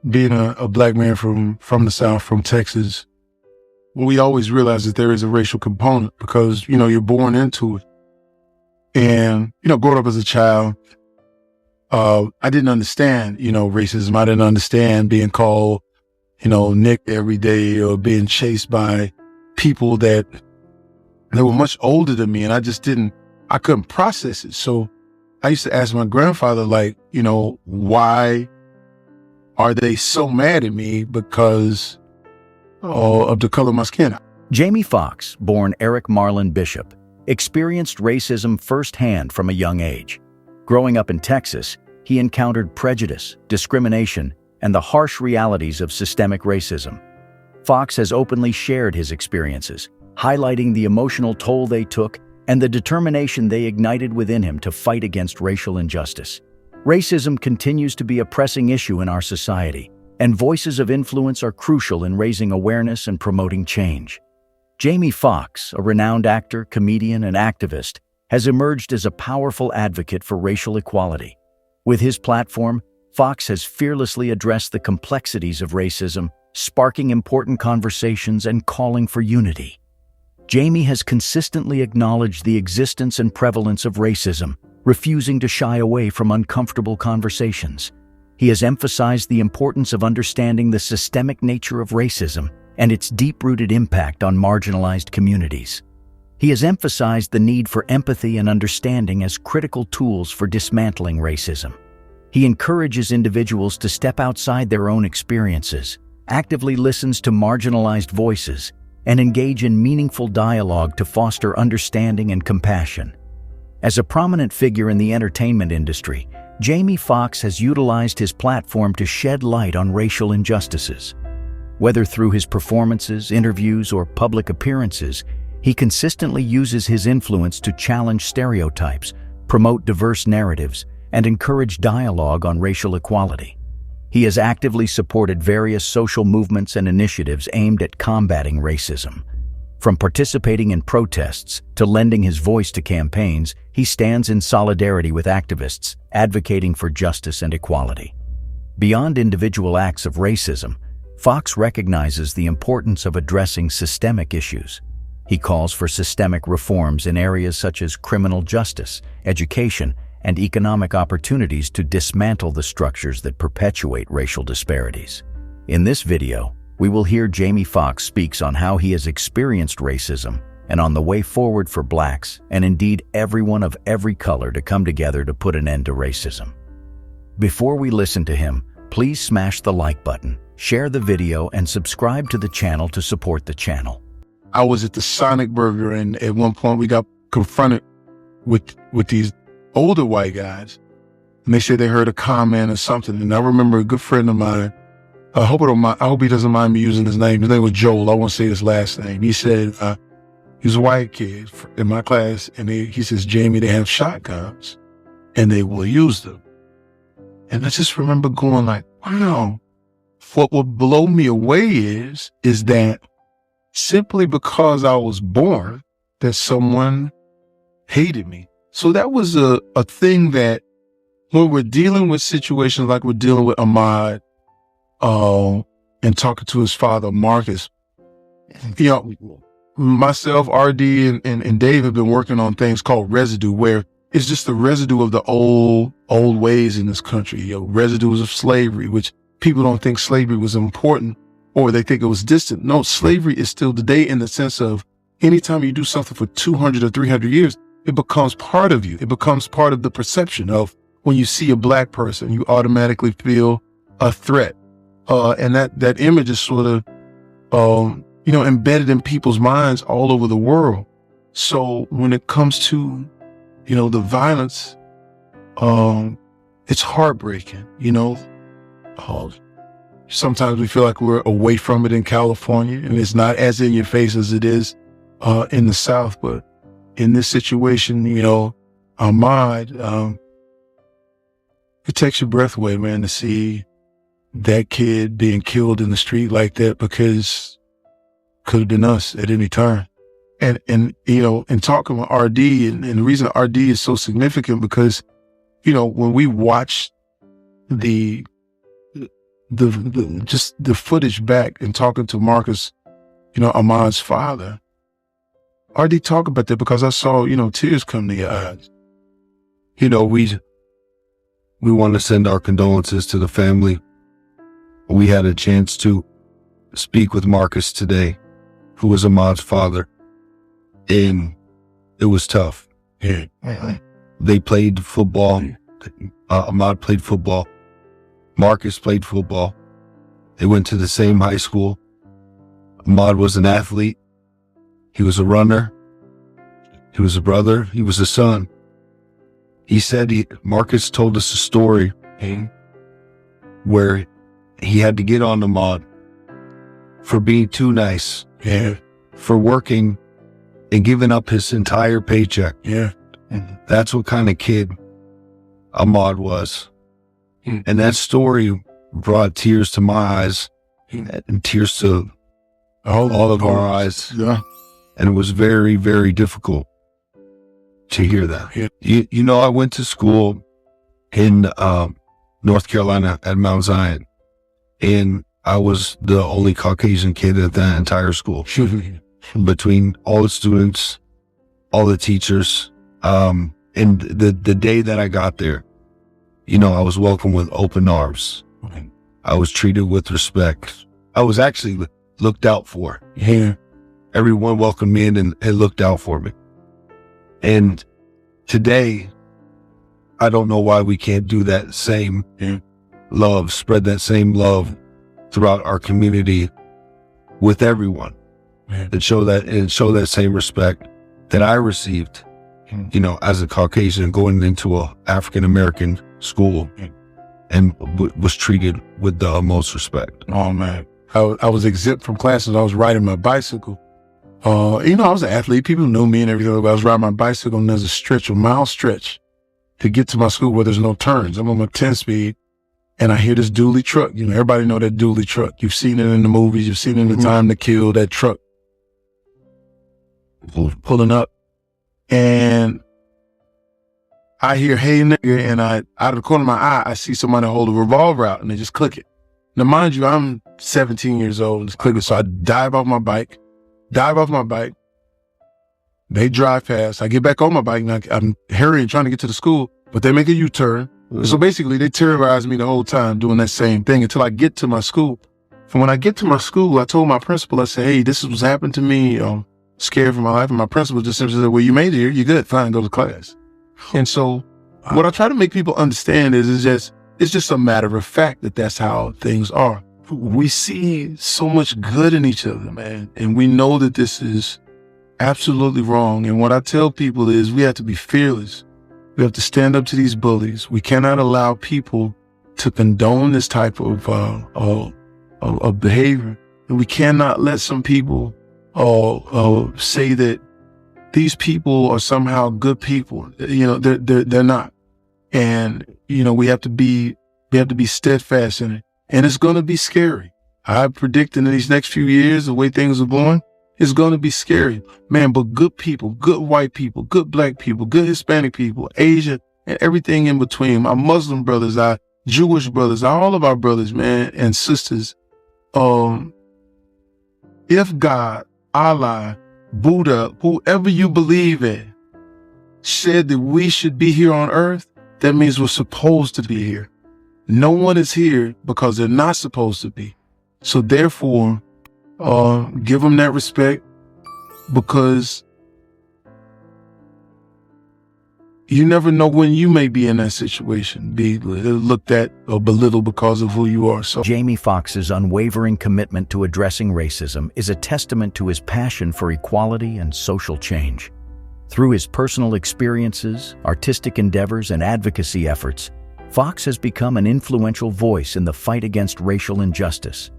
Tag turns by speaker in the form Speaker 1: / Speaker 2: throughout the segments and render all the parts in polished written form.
Speaker 1: being a black man from the South, from Texas, we always realize that there is a racial component because, you're born into it. And, growing up as a child, I didn't understand, racism. I didn't understand being called, Nick every day, or being chased by people that were much older than me. And I couldn't process it. So I used to ask my grandfather, why are they so mad at me because of the color of my skin?
Speaker 2: Jamie Foxx, born Eric Marlon Bishop, experienced racism firsthand from a young age. Growing up in Texas, he encountered prejudice, discrimination, and the harsh realities of systemic racism. Foxx has openly shared his experiences, highlighting the emotional toll they took and the determination they ignited within him to fight against racial injustice. Racism continues to be a pressing issue in our society, and voices of influence are crucial in raising awareness and promoting change. Jamie Foxx, a renowned actor, comedian, and activist, has emerged as a powerful advocate for racial equality. With his platform, Foxx has fearlessly addressed the complexities of racism, sparking important conversations and calling for unity. Jamie has consistently acknowledged the existence and prevalence of racism, refusing to shy away from uncomfortable conversations. He has emphasized the importance of understanding the systemic nature of racism and its deep-rooted impact on marginalized communities. He has emphasized the need for empathy and understanding as critical tools for dismantling racism. He encourages individuals to step outside their own experiences, actively listens to marginalized voices, and engage in meaningful dialogue to foster understanding and compassion. As a prominent figure in the entertainment industry, Jamie Foxx has utilized his platform to shed light on racial injustices. Whether through his performances, interviews, or public appearances, he consistently uses his influence to challenge stereotypes, promote diverse narratives, and encourage dialogue on racial equality. He has actively supported various social movements and initiatives aimed at combating racism. From participating in protests to lending his voice to campaigns, he stands in solidarity with activists, advocating for justice and equality. Beyond individual acts of racism, Foxx recognizes the importance of addressing systemic issues. He calls for systemic reforms in areas such as criminal justice, education, and economic opportunities to dismantle the structures that perpetuate racial disparities. In this video, we will hear Jamie Foxx speaks on how he has experienced racism and on the way forward for Blacks, and indeed everyone of every color, to come together to put an end to racism. Before we listen to him, please smash the like button, share the video, and subscribe to the channel to support the channel.
Speaker 1: I was at the Sonic Burger, and at one point we got confronted with these older white guys, and they said they heard a comment or something. And I remember a good friend of mine, I hope he doesn't mind me using his name. His name was Joel. I won't say his last name. He said, he was a white kid in my class, and he says, Jamie, they have shotguns and they will use them. And I just remember going like, wow. What would blow me away is that simply because I was born, that someone hated me. So that was a thing that when we're dealing with situations like we're dealing with Ahmad, and talking to his father, Marcus, myself, RD, and Dave have been working on things called residue, where it's just the residue of the old ways in this country, residues of slavery, which people don't think slavery was important, or they think it was distant. No, slavery is still today, in the sense of anytime you do something for 200 or 300 years, it becomes part of you. It becomes part of the perception of when you see a Black person, you automatically feel a threat. And that image is sort of, embedded in people's minds all over the world. So when it comes to, the violence, it's heartbreaking, sometimes we feel like we're away from it in California, and it's not as in your face as it is, in the South. But in this situation, Ahmad, it takes your breath away, man, to see that kid being killed in the street like that, because could have been us at any turn. And talking with RD, and the reason RD is so significant, because, when we watch the just the footage back and talking to Marcus, Ahmad's father, RD talk about that because I saw, tears come to your eyes.
Speaker 3: We want to send our condolences to the family. We had a chance to speak with Marcus today, who was Ahmad's father, and it was tough.
Speaker 1: Yeah.
Speaker 3: They played football. Ahmad played football. Marcus played football. They went to the same high school. Ahmad was an athlete. He was a runner. He was a brother. He was a son. He said Marcus told us a story where he had to get on Ahmad for being too nice, for working and giving up his entire paycheck.
Speaker 1: Yeah.
Speaker 3: That's what kind of kid Ahmad was. And that story brought tears to my eyes and tears to all of our eyes.
Speaker 1: Yeah.
Speaker 3: And it was very, very difficult to hear that.
Speaker 1: Yeah.
Speaker 3: I went to school in North Carolina at Mount Zion, and I was the only Caucasian kid at that entire school. Between all the students, all the teachers, and the day that I got there, I was welcomed with open arms. I was treated with respect. I was actually looked out for.
Speaker 1: Yeah.
Speaker 3: Everyone welcomed me in and looked out for me. And today, I don't know why we can't do that same love, spread that same love throughout our community with everyone, and show that same respect that I received, as a Caucasian going into a African American school, and was treated with the most respect.
Speaker 1: Oh man, I was exempt from classes. I was riding my bicycle. I was an athlete. People knew me and everything, but I was riding my bicycle, and there's a mile stretch to get to my school where there's no turns. I'm on my 10-speed, and I hear this dually truck. Everybody know that dually truck. You've seen it in the movies. You've seen it in The Time to Kill, that truck pulling up. And I hear, "Hey, nigga," and out of the corner of my eye, I see somebody hold a revolver out, and they just click it. Now, mind you, I'm 17 years old, and it's clicking, so I dive off my bike. They drive past. I get back on my bike, and I'm hurrying, trying to get to the school, but they make a U-turn. So basically, they terrorized me the whole time doing that same thing until I get to my school. And when I get to my school, I told my principal, I said, "Hey, this is what's happened to me. Scared for my life." And my principal just simply said, "Well, you made it here. You're good. Fine, go to class." And so what I try to make people understand is it's just a matter of fact that that's how things are. We see so much good in each other, man. And we know that this is absolutely wrong. And what I tell people is we have to be fearless. We have to stand up to these bullies. We cannot allow people to condone this type of behavior. And we cannot let some people say that these people are somehow good people. They're not. And, we have to be steadfast in it. And it's going to be scary. I predict in these next few years, the way things are going, it's going to be scary, man. But good people, good white people, good black people, good Hispanic people, Asian, and everything in between, our Muslim brothers, our Jewish brothers, all of our brothers, man, and sisters. If God, Allah, Buddha, whoever you believe in, said that we should be here on earth, that means we're supposed to be here. No one is here because they're not supposed to be. So therefore, give them that respect, because you never know when you may be in that situation, be looked at or belittled because of who you are. So
Speaker 2: Jamie Foxx's unwavering commitment to addressing racism is a testament to his passion for equality and social change. Through his personal experiences, artistic endeavors, and advocacy efforts, Foxx has become an influential voice in the fight against racial injustice.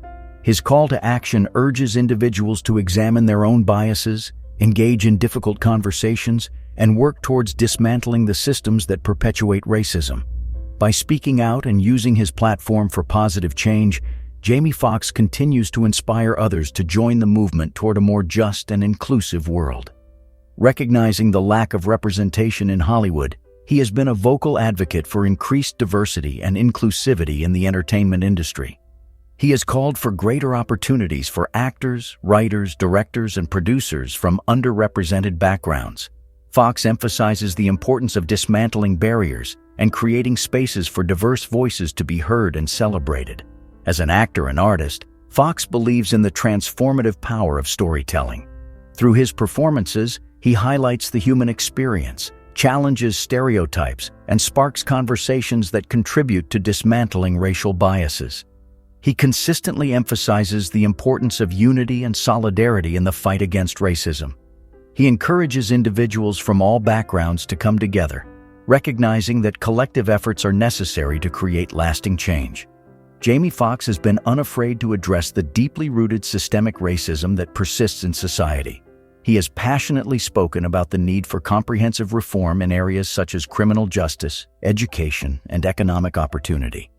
Speaker 2: His call to action urges individuals to examine their own biases, engage in difficult conversations, and work towards dismantling the systems that perpetuate racism. By speaking out and using his platform for positive change, Jamie Foxx continues to inspire others to join the movement toward a more just and inclusive world. Recognizing the lack of representation in Hollywood, he has been a vocal advocate for increased diversity and inclusivity in the entertainment industry. He has called for greater opportunities for actors, writers, directors, and producers from underrepresented backgrounds. Foxx emphasizes the importance of dismantling barriers and creating spaces for diverse voices to be heard and celebrated. As an actor and artist, Foxx believes in the transformative power of storytelling. Through his performances, he highlights the human experience, challenges stereotypes, and sparks conversations that contribute to dismantling racial biases. He consistently emphasizes the importance of unity and solidarity in the fight against racism. He encourages individuals from all backgrounds to come together, recognizing that collective efforts are necessary to create lasting change. Jamie Foxx has been unafraid to address the deeply rooted systemic racism that persists in society. He has passionately spoken about the need for comprehensive reform in areas such as criminal justice, education, and economic opportunity.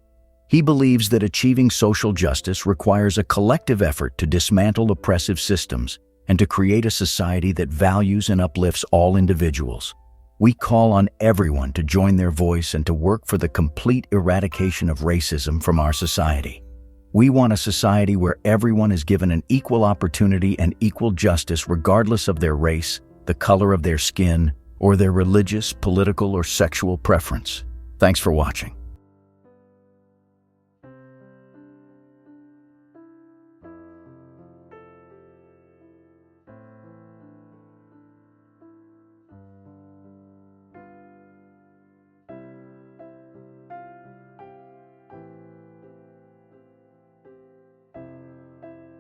Speaker 2: He believes that achieving social justice requires a collective effort to dismantle oppressive systems and to create a society that values and uplifts all individuals. We call on everyone to join their voice and to work for the complete eradication of racism from our society. We want a society where everyone is given an equal opportunity and equal justice regardless of their race, the color of their skin, or their religious, political, or sexual preference. Thanks for watching.